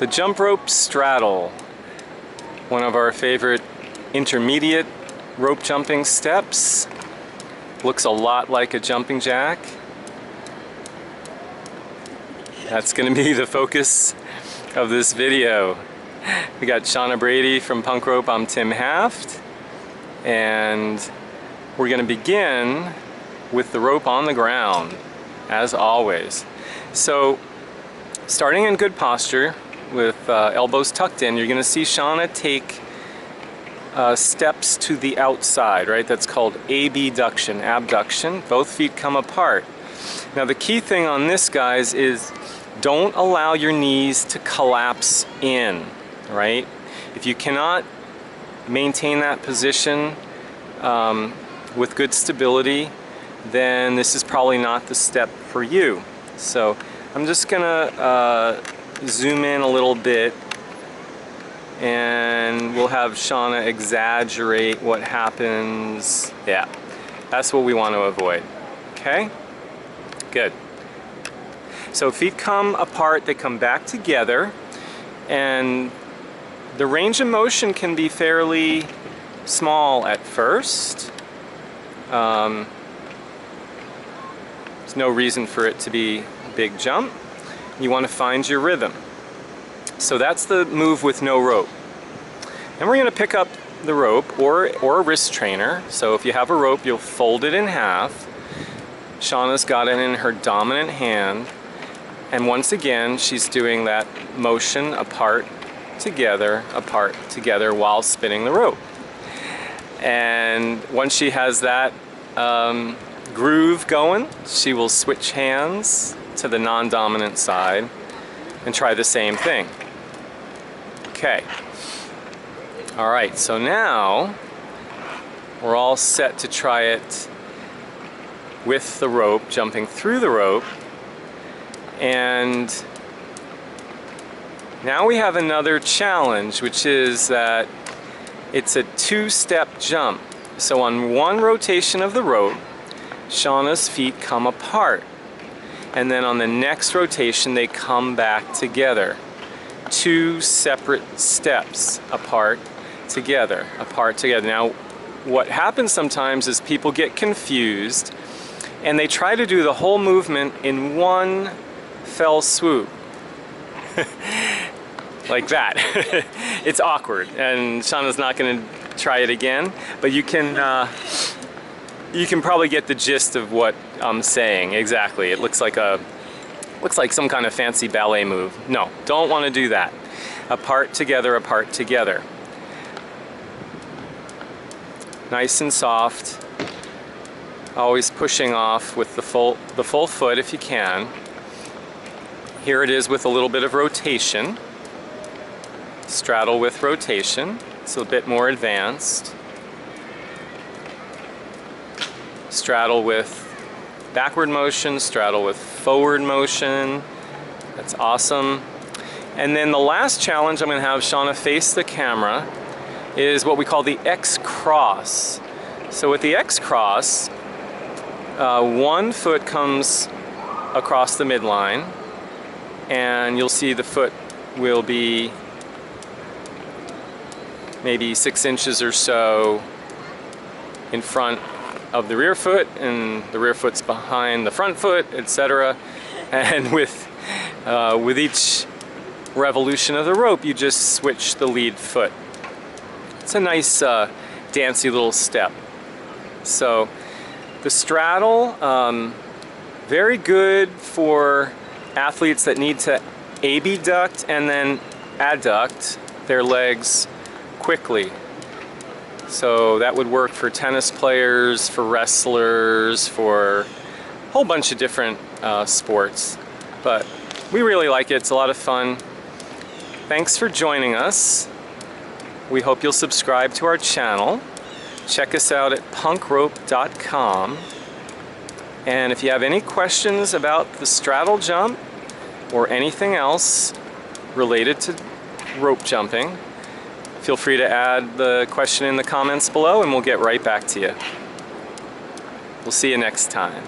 The jump rope straddle, one of our favorite intermediate rope jumping steps. Looks a lot like a jumping jack. That's going to be the focus of this video. We got Shana Brady from Punk Rope. I'm Tim Haft, and we're going to begin with the rope on the ground, as always. So, starting in good posture with elbows tucked in, you're going to see Shana take steps to the outside, right? That's called abduction, abduction. Both feet come apart. Now the key thing on this, guys, is don't allow your knees to collapse in, right? If you cannot maintain that position with good stability, then this is probably not the step for you. So I'm just gonna zoom in a little bit, and we'll have Shana exaggerate what happens. Yeah, that's what we want to avoid. Okay? Good. So feet come apart, they come back together, and the range of motion can be fairly small at first. There's no reason for it to be a big jump. You want to find your rhythm. So that's the move with no rope. And we're going to pick up the rope or a wrist trainer. So if you have a rope, you'll fold it in half. Shana's got it in her dominant hand. And once again, she's doing that motion apart together while spinning the rope. And once she has that groove going, she will switch hands to the non-dominant side and try the same thing. Okay. All right, so now we're all set to try it with the rope, jumping through the rope. And now we have another challenge, which is that it's a two-step jump. So on one rotation of the rope, Shana's feet come apart. And then on the next rotation, they come back together. Two separate steps apart together, apart together. Now, what happens sometimes is people get confused and they try to do the whole movement in one fell swoop. Like that. It's awkward, and Shana's not going to try it again, but you can probably get the gist of what I'm saying. Exactly. It looks like some kind of fancy ballet move. No, don't want to do that. Apart together, apart together. Nice and soft. Always pushing off with the full foot if you can. Here it is with a little bit of rotation. Straddle with rotation. It's a bit more advanced. Straddle with backward motion, straddle with forward motion. That's awesome. And then the last challenge, I'm going to have Shana face the camera, is what we call the X cross. So with the X cross, one foot comes across the midline, and you'll see the foot will be maybe 6 inches or so in front of the rear foot, and the rear foot's behind the front foot, etc. And with each revolution of the rope, you just switch the lead foot. It's a nice dancy little step. So the straddle, very good for athletes that need to abduct and then adduct their legs quickly. So that would work for tennis players, for wrestlers, for a whole bunch of different sports. But we really like it. It's a lot of fun. Thanks for joining us. We hope you'll subscribe to our channel. Check us out at punkrope.com. And if you have any questions about the straddle jump or anything else related to rope jumping, feel free to add the question in the comments below and we'll get right back to you. We'll see you next time.